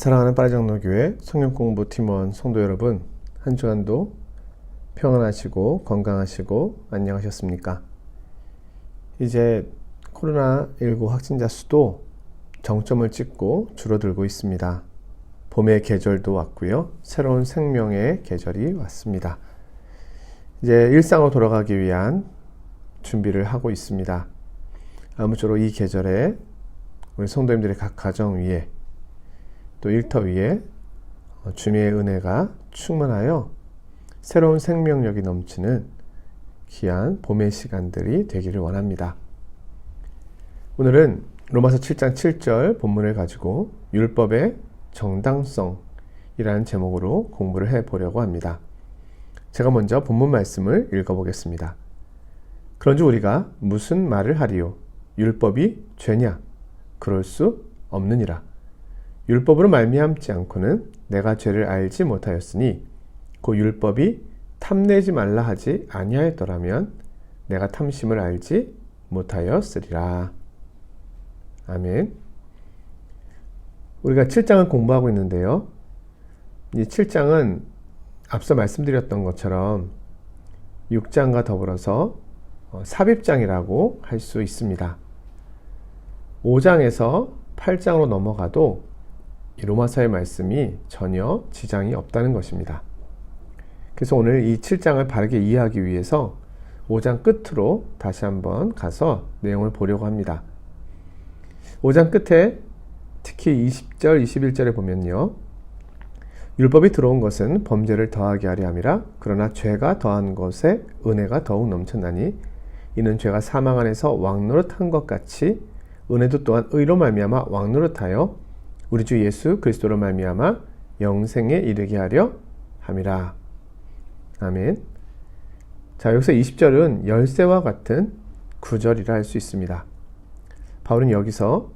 사랑하는 빠르장로교회 성경공부 팀원 성도 여러분, 한 주간도 평안하시고 건강하시고 안녕하셨습니까? 이제 코로나19 확진자 수도 정점을 찍고 줄어들고 있습니다. 봄의 계절도 왔고요. 새로운 생명의 계절이 왔습니다. 이제 일상으로 돌아가기 위한 준비를 하고 있습니다. 아무쪼록 이 계절에 우리 성도님들의 각 가정 위에 또 일터 위에 주님의 은혜가 충만하여 새로운 생명력이 넘치는 귀한 봄의 시간들이 되기를 원합니다. 오늘은 로마서 7장 7절 본문을 가지고 율법의 정당성이라는 제목으로 공부를 해보려고 합니다. 제가 먼저 본문 말씀을 읽어보겠습니다. 그런즉 우리가 무슨 말을 하리요? 율법이 죄냐? 그럴 수 없느니라. 율법으로 말미암지 않고는 내가 죄를 알지 못하였으니 그 율법이 탐내지 말라 하지 아니하였더라면 내가 탐심을 알지 못하였으리라. 아멘. 우리가 7장을 공부하고 있는데요. 이 7장은 앞서 말씀드렸던 것처럼 6장과 더불어서 삽입장이라고 할 수 있습니다. 5장에서 8장으로 넘어가도 이 로마서의 말씀이 전혀 지장이 없다는 것입니다. 그래서 오늘 이 7장을 바르게 이해하기 위해서 5장 끝으로 다시 한번 가서 내용을 보려고 합니다. 5장 끝에 특히 20절, 21절에 보면요. 율법이 들어온 것은 범죄를 더하게 하려 함이라. 그러나 죄가 더한 것에 은혜가 더욱 넘쳤나니 이는 죄가 사망 안에서 왕노릇한 것 같이 은혜도 또한 의로 말미암아 왕노릇하여 우리 주 예수 그리스도로 말미암아 영생에 이르게 하려 함이라. 아멘. 자, 여기서 20절은 열쇠와 같은 구절이라 할 수 있습니다. 바울은 여기서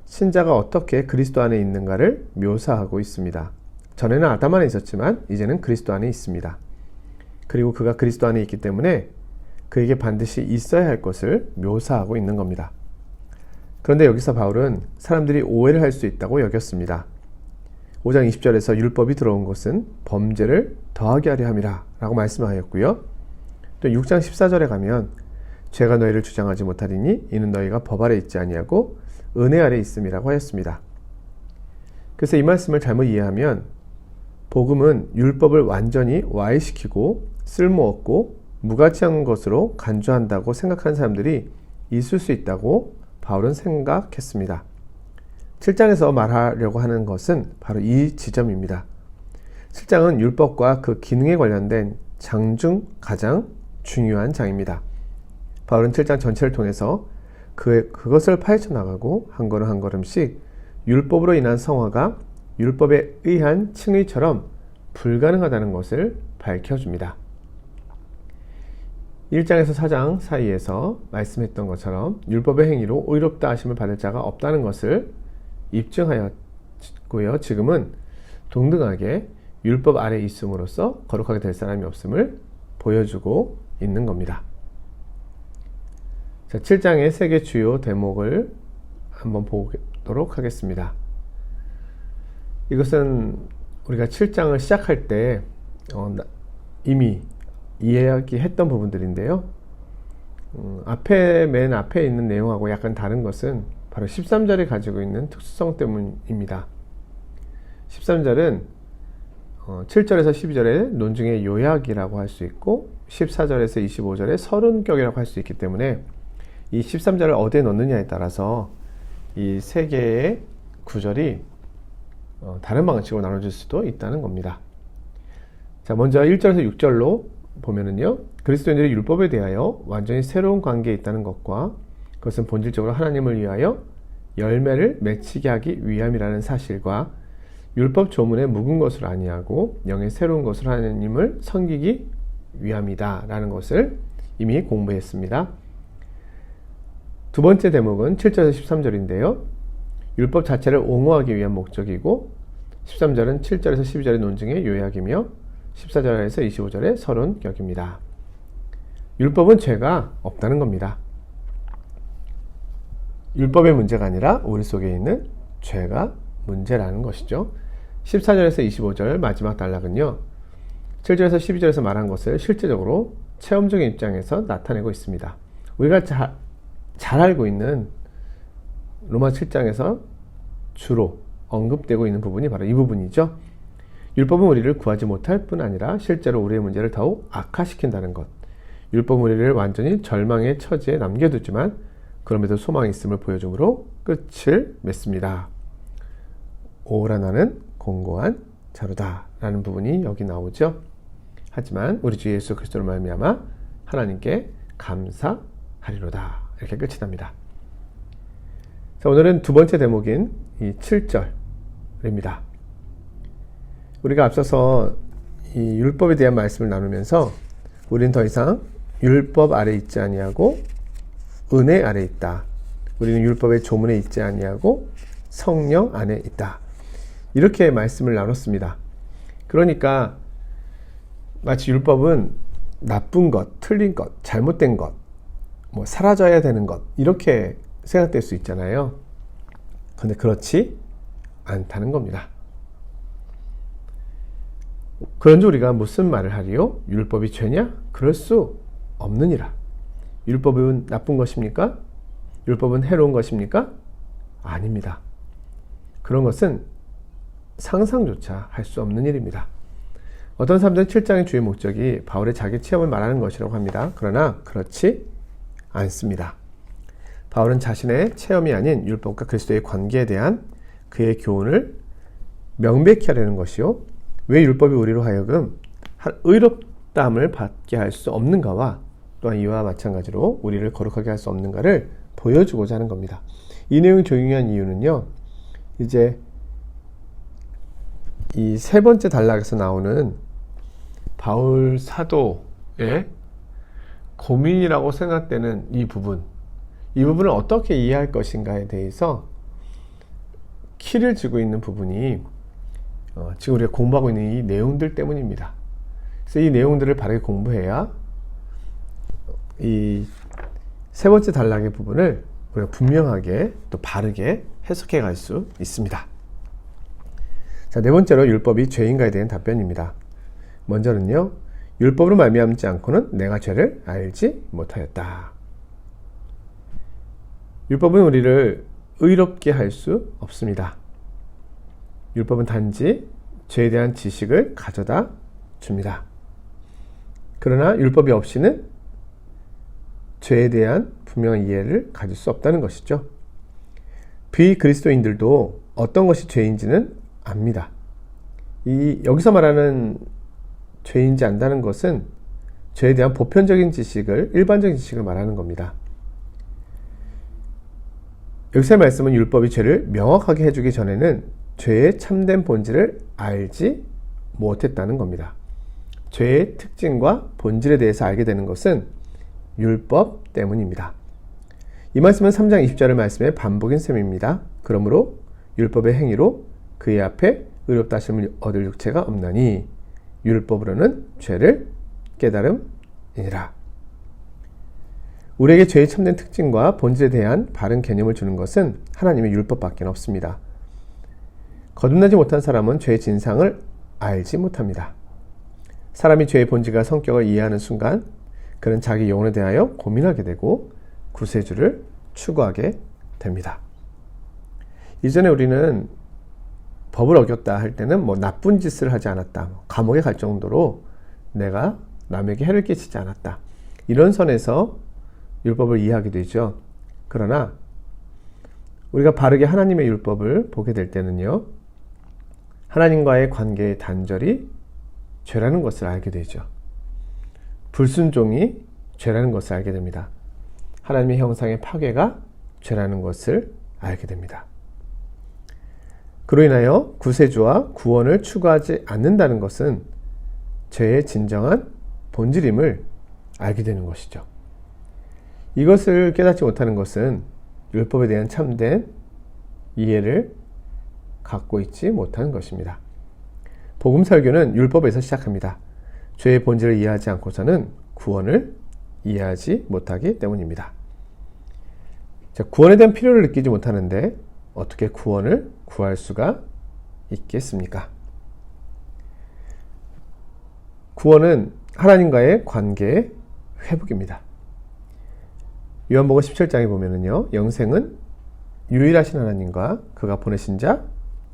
신자가 어떻게 그리스도 안에 있는가를 묘사하고 있습니다. 전에는 아담 안에 있었지만 이제는 그리스도 안에 있습니다. 그리고 그가 그리스도 안에 있기 때문에 그에게 반드시 있어야 할 것을 묘사하고 있는 겁니다. 그런데 여기서 바울은 사람들이 오해를 할 수 있다고 여겼습니다. 5장 20절에서 율법이 들어온 것은 범죄를 더하게 하려 함이라 라고 말씀하였고요. 또 6장 14절에 가면 죄가 너희를 주장하지 못하리니 이는 너희가 법 아래 있지 아니하고 은혜 아래 있음이라고 하였습니다. 그래서 이 말씀을 잘못 이해하면 복음은 율법을 완전히 와해시키고 쓸모없고 무가치한 것으로 간주한다고 생각하는 사람들이 있을 수 있다고 바울은 생각했습니다. 7장에서 말하려고 하는 것은 바로 이 지점입니다. 7장은 율법과 그 기능에 관련된 장 중 가장 중요한 장입니다. 바울은 7장 전체를 통해서 그것을 파헤쳐 나가고 한 걸음 한 걸음씩 율법으로 인한 성화가 율법에 의한 칭의처럼 불가능하다는 것을 밝혀줍니다. 1장에서 4장 사이에서 말씀했던 것처럼 율법의 행위로 의롭다 하심을 받을 자가 없다는 것을 입증하였고요. 지금은 동등하게 율법 아래 있음으로써 거룩하게 될 사람이 없음을 보여주고 있는 겁니다. 자, 7장의 세 개 주요 대목을 한번 보도록 하겠습니다. 이것은 우리가 7장을 시작할 때 이미 이야기했던 부분들인데요. 맨 앞에 있는 내용하고 약간 다른 것은 바로 13절이 가지고 있는 특수성 때문입니다. 13절은 7절에서 12절의 논증의 요약이라고 할 수 있고 14절에서 25절의 서론격이라고 할 수 있기 때문에 이 13절을 어디에 넣느냐에 따라서 이 세 개의 구절이 다른 방식으로 나눠질 수도 있다는 겁니다. 자, 먼저 1절에서 6절로 보면은요, 그리스도인들이 율법에 대하여 완전히 새로운 관계에 있다는 것과 그것은 본질적으로 하나님을 위하여 열매를 맺히게 하기 위함이라는 사실과 율법 조문에 묵은 것을 아니하고 영의 새로운 것을 하나님을 섬기기 위함이다 라는 것을 이미 공부했습니다. 두 번째 대목은 7절에서 13절인데요. 율법 자체를 옹호하기 위한 목적이고 13절은 7절에서 12절의 논증의 요약이며 14절에서 25절의 서론격입니다. 율법은 죄가 없다는 겁니다. 율법의 문제가 아니라 우리 속에 있는 죄가 문제라는 것이죠. 14절에서 25절 마지막 단락은요, 7절에서 12절에서 말한 것을 실제적으로 체험적인 입장에서 나타내고 있습니다. 우리가 잘 알고 있는 로마 7장에서 주로 언급되고 있는 부분이 바로 이 부분이죠. 율법은 우리를 구하지 못할 뿐 아니라 실제로 우리의 문제를 더욱 악화시킨다는 것. 율법은 우리를 완전히 절망의 처지에 남겨두지만 그럼에도 소망이 있음을 보여주므로 끝을 맺습니다. 오라 나는 공고한 자루다 라는 부분이 여기 나오죠. 하지만 우리 주 예수 그리스도로 말미암아 하나님께 감사하리로다, 이렇게 끝이 납니다. 자, 오늘은 두 번째 대목인 이 7절입니다. 우리가 앞서서 이 율법에 대한 말씀을 나누면서 우리는 더 이상 율법 아래 있지 아니하고 은혜 아래 있다. 우리는 율법의 조문에 있지 아니하고 성령 안에 있다. 이렇게 말씀을 나눴습니다. 그러니까 마치 율법은 나쁜 것, 틀린 것, 잘못된 것, 사라져야 되는 것, 이렇게 생각될 수 있잖아요. 그런데 그렇지 않다는 겁니다. 그런즉 우리가 무슨 말을 하리요? 율법이 죄냐? 그럴 수 없느니라. 율법은 나쁜 것입니까? 율법은 해로운 것입니까? 아닙니다. 그런 것은 상상조차 할 수 없는 일입니다. 어떤 사람들은 7장의 주요 목적이 바울의 자기 체험을 말하는 것이라고 합니다. 그러나 그렇지 않습니다. 바울은 자신의 체험이 아닌 율법과 그리스도의 관계에 대한 그의 교훈을 명백히 하려는 것이요, 왜 율법이 우리로 하여금 의롭다함을 받게 할 수 없는가와 또한 이와 마찬가지로 우리를 거룩하게 할 수 없는가를 보여주고자 하는 겁니다. 이 내용이 중요한 이유는요, 이제 이 세 번째 단락에서 나오는 바울 사도의 고민이라고 생각되는 이 부분을 어떻게 이해할 것인가에 대해서 키를 쥐고 있는 부분이 지금 우리가 공부하고 있는 이 내용들 때문입니다. 그래서 이 내용들을 바르게 공부해야 이 세 번째 단락의 부분을 우리가 분명하게 또 바르게 해석해 갈 수 있습니다. 자, 네 번째로 율법이 죄인가에 대한 답변입니다. 먼저는요, 율법으로 말미암지 않고는 내가 죄를 알지 못하였다. 율법은 우리를 의롭게 할 수 없습니다. 율법은 단지 죄에 대한 지식을 가져다 줍니다. 그러나 율법이 없이는 죄에 대한 분명한 이해를 가질 수 없다는 것이죠. 비그리스도인들도 어떤 것이 죄인지는 압니다. 여기서 말하는 죄인지 안다는 것은 죄에 대한 보편적인 지식을, 일반적인 지식을 말하는 겁니다. 여기서의 말씀은 율법이 죄를 명확하게 해주기 전에는 죄의 참된 본질을 알지 못했다는 겁니다. 죄의 특징과 본질에 대해서 알게 되는 것은 율법 때문입니다. 이 말씀은 3장 20절의 말씀의 반복인 셈입니다. 그러므로 율법의 행위로 그의 앞에 의롭다 하심을 얻을 육체가 없나니 율법으로는 죄를 깨달음이니라. 우리에게 죄의 참된 특징과 본질에 대한 바른 개념을 주는 것은 하나님의 율법밖에 없습니다. 거듭나지 못한 사람은 죄의 진상을 알지 못합니다. 사람이 죄의 본질과 성격을 이해하는 순간 그는 자기 영혼에 대하여 고민하게 되고 구세주를 추구하게 됩니다. 이전에 우리는 법을 어겼다 할 때는 나쁜 짓을 하지 않았다, 감옥에 갈 정도로 내가 남에게 해를 끼치지 않았다, 이런 선에서 율법을 이해하게 되죠. 그러나 우리가 바르게 하나님의 율법을 보게 될 때는요, 하나님과의 관계의 단절이 죄라는 것을 알게 되죠. 불순종이 죄라는 것을 알게 됩니다. 하나님의 형상의 파괴가 죄라는 것을 알게 됩니다. 그로 인하여 구세주와 구원을 추구하지 않는다는 것은 죄의 진정한 본질임을 알게 되는 것이죠. 이것을 깨닫지 못하는 것은 율법에 대한 참된 이해를 갖고 있지 못하는 것입니다. 복음 설교는 율법에서 시작합니다. 죄의 본질을 이해하지 않고서는 구원을 이해하지 못하기 때문입니다. 자, 구원에 대한 필요를 느끼지 못하는데 어떻게 구원을 구할 수가 있겠습니까? 구원은 하나님과의 관계의 회복입니다. 요한복음 17장에 보면은요, 영생은 유일하신 하나님과 그가 보내신 자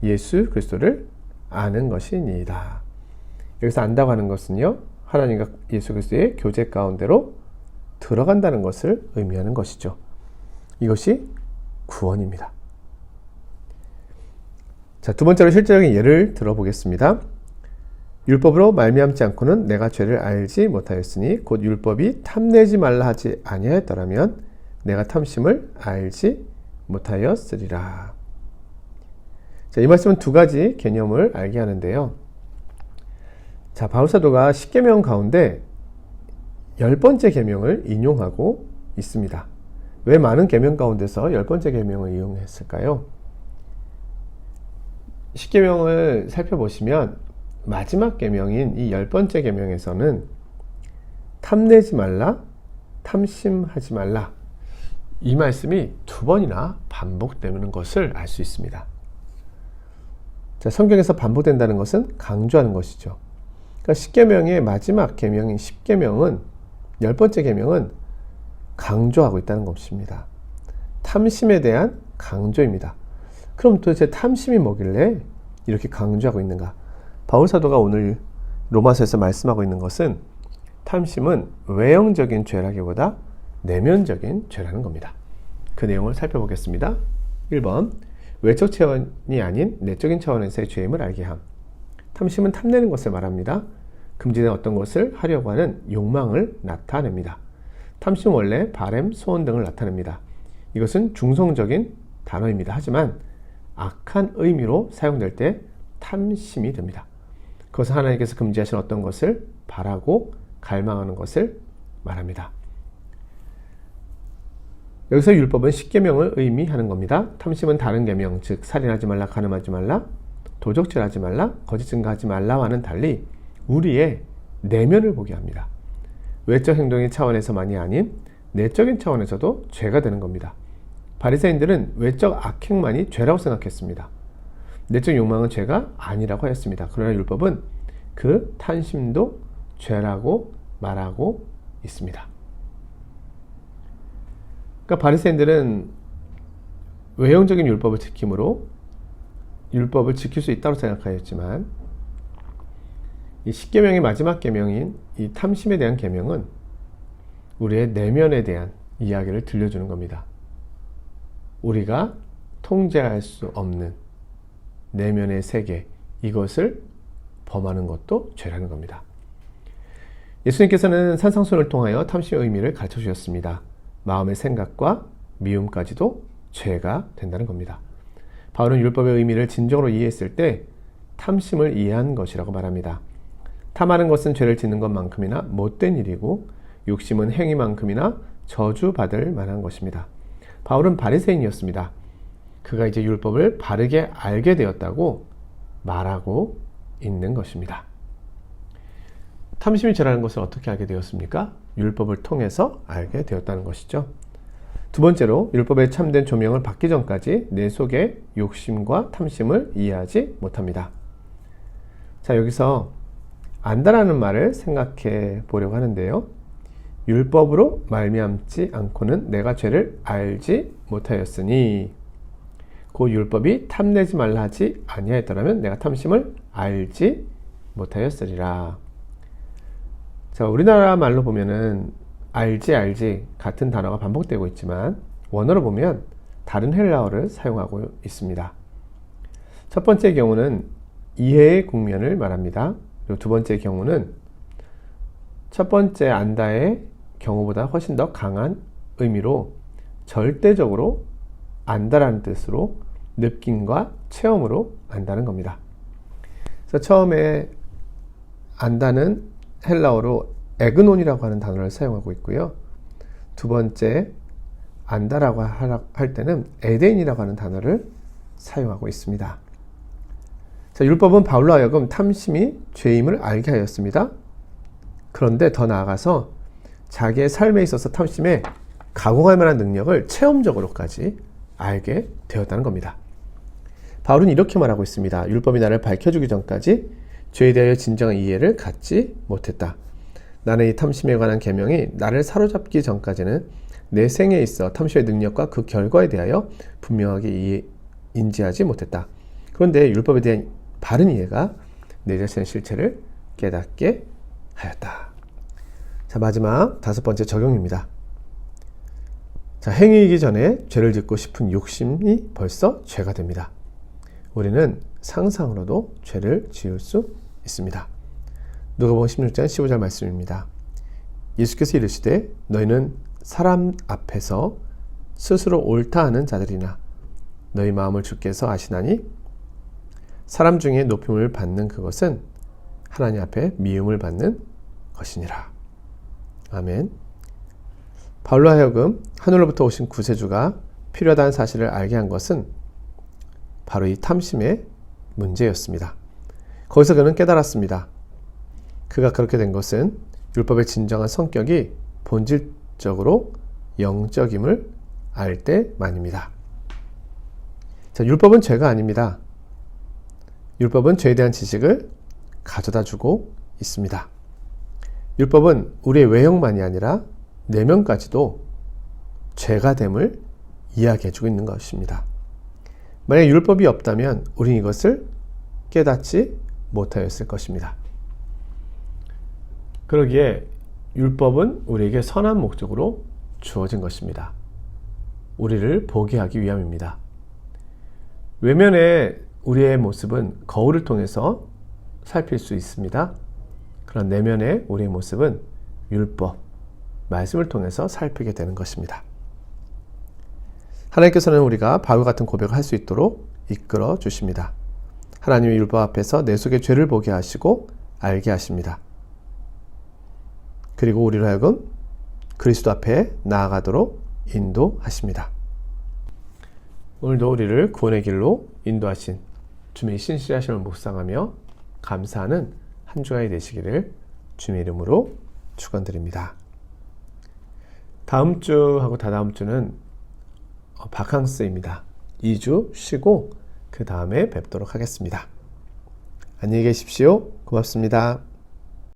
예수 그리스도를 아는 것이니이다. 여기서 안다고 하는 것은요, 하나님과 예수 그리스도의 교제 가운데로 들어간다는 것을 의미하는 것이죠. 이것이 구원입니다. 자, 두 번째로 실제적인 예를 들어보겠습니다. 율법으로 말미암지 않고는 내가 죄를 알지 못하였으니 곧 율법이 탐내지 말라 하지 아니하였더라면 내가 탐심을 알지 못하였으리라. 자, 이 말씀은 두 가지 개념을 알게 하는데요. 자, 바울사도가 십계명 가운데 10번째 계명을 인용하고 있습니다. 왜 많은 계명 가운데서 10번째 계명을 이용했을까요? 십계명을 살펴보시면 마지막 계명인 이 10번째 계명에서는 탐내지 말라, 탐심하지 말라, 이 말씀이 두 번이나 반복되는 것을 알 수 있습니다. 자, 성경에서 반복된다는 것은 강조하는 것이죠. 그러니까 십계명의 마지막 계명인 십계명은 10번째 계명은 강조하고 있다는 것입니다. 탐심에 대한 강조입니다. 그럼 도대체 탐심이 뭐길래 이렇게 강조하고 있는가? 바울 사도가 오늘 로마서에서 말씀하고 있는 것은 탐심은 외형적인 죄라기보다 내면적인 죄라는 겁니다. 그 내용을 살펴보겠습니다. 1번, 외적 차원이 아닌 내적인 차원에서의 죄임을 알게 함. 탐심은 탐내는 것을 말합니다. 금지된 어떤 것을 하려고 하는 욕망을 나타냅니다. 탐심은 원래 바램, 소원 등을 나타냅니다. 이것은 중성적인 단어입니다. 하지만 악한 의미로 사용될 때 탐심이 됩니다. 그것은 하나님께서 금지하신 어떤 것을 바라고 갈망하는 것을 말합니다. 여기서 율법은 십계명을 의미하는 겁니다. 탐심은 다른 계명, 즉 살인하지 말라, 간음하지 말라, 도적질하지 말라, 거짓 증거하지 말라와는 달리 우리의 내면을 보게 합니다. 외적 행동의 차원에서만이 아닌 내적인 차원에서도 죄가 되는 겁니다. 바리새인들은 외적 악행만이 죄라고 생각했습니다. 내적 욕망은 죄가 아니라고 하였습니다. 그러나 율법은 그 탐심도 죄라고 말하고 있습니다. 그러니까 바리새인들은 외형적인 율법을 지킴으로 율법을 지킬 수 있다고 생각하였지만 이 십계명의 마지막 계명인 이 탐심에 대한 계명은 우리의 내면에 대한 이야기를 들려주는 겁니다. 우리가 통제할 수 없는 내면의 세계, 이것을 범하는 것도 죄라는 겁니다. 예수님께서는 산상수훈을 통하여 탐심의 의미를 가르쳐 주셨습니다. 마음의 생각과 미움까지도 죄가 된다는 겁니다. 바울은 율법의 의미를 진정으로 이해했을 때 탐심을 이해한 것이라고 말합니다. 탐하는 것은 죄를 짓는 것만큼이나 못된 일이고 욕심은 행위만큼이나 저주받을 만한 것입니다. 바울은 바리새인이었습니다. 그가 이제 율법을 바르게 알게 되었다고 말하고 있는 것입니다. 탐심이 죄라는 것을 어떻게 알게 되었습니까? 율법을 통해서 알게 되었다는 것이죠. 두 번째로 율법의 참된 조명을 받기 전까지 내 속의 욕심과 탐심을 이해하지 못합니다. 자, 여기서 안다라는 말을 생각해 보려고 하는데요. 율법으로 말미암지 않고는 내가 죄를 알지 못하였으니 그 율법이 탐내지 말라 하지 아니하였더라면 내가 탐심을 알지 못하였으리라. 자, 우리나라 말로 보면은 알지 같은 단어가 반복되고 있지만 원어로 보면 다른 헬라어를 사용하고 있습니다. 첫 번째 경우는 이해의 국면을 말합니다. 그리고 두 번째 경우는 첫 번째 안다의 경우보다 훨씬 더 강한 의미로 절대적으로 안다라는 뜻으로 느낌과 체험으로 안다는 겁니다. 그래서 처음에 안다는 헬라어로 에그논이라고 하는 단어를 사용하고 있고요. 두 번째 안다라고 할 때는 에덴이라고 하는 단어를 사용하고 있습니다. 자, 율법은 바울로 하여금 탐심이 죄임을 알게 하였습니다. 그런데 더 나아가서 자기의 삶에 있어서 탐심에 가공할 만한 능력을 체험적으로까지 알게 되었다는 겁니다. 바울은 이렇게 말하고 있습니다. 율법이 나를 밝혀주기 전까지 죄에 대하여 진정한 이해를 갖지 못했다. 나는 이 탐심에 관한 계명이 나를 사로잡기 전까지는 내 생에 있어 탐심의 능력과 그 결과에 대하여 분명하게 인지하지 못했다. 그런데 율법에 대한 바른 이해가 내 자신의 실체를 깨닫게 하였다. 자, 마지막 5번째 적용입니다. 자, 행위이기 전에 죄를 짓고 싶은 욕심이 벌써 죄가 됩니다. 우리는 상상으로도 죄를 지을 수 있습니다. 누가복음 16장 15절 말씀입니다. 예수께서 이르시되 너희는 사람 앞에서 스스로 옳다 하는 자들이나 너희 마음을 주께서 아시나니 사람 중에 높임을 받는 그것은 하나님 앞에 미움을 받는 것이니라. 아멘. 바울로 하여금 하늘로부터 오신 구세주가 필요하다는 사실을 알게 한 것은 바로 이 탐심의 문제였습니다. 거기서 그는 깨달았습니다. 그가 그렇게 된 것은 율법의 진정한 성격이 본질적으로 영적임을 알 때만입니다. 자, 율법은 죄가 아닙니다. 율법은 죄에 대한 지식을 가져다 주고 있습니다. 율법은 우리의 외형만이 아니라 내면까지도 죄가 됨을 이야기해 주고 있는 것입니다. 만약 율법이 없다면 우리는 이것을 깨닫지 못하였을 것입니다. 그러기에 율법은 우리에게 선한 목적으로 주어진 것입니다. 우리를 보게 하기 위함입니다. 외면의 우리의 모습은 거울을 통해서 살필 수 있습니다. 그런 내면의 우리의 모습은 율법, 말씀을 통해서 살피게 되는 것입니다. 하나님께서는 우리가 바울 같은 고백을 할 수 있도록 이끌어 주십니다. 하나님의 율법 앞에서 내 속의 죄를 보게 하시고 알게 하십니다. 그리고 우리로 하여금 그리스도 앞에 나아가도록 인도하십니다. 오늘도 우리를 구원의 길로 인도하신 주님의 신실하심을 묵상하며 감사하는 한 주간이 되시기를 주님의 이름으로 축원드립니다. 다음 주하고 다다음 주는 바캉스입니다. 2주 쉬고 그 다음에 뵙도록 하겠습니다. 안녕히 계십시오. 고맙습니다.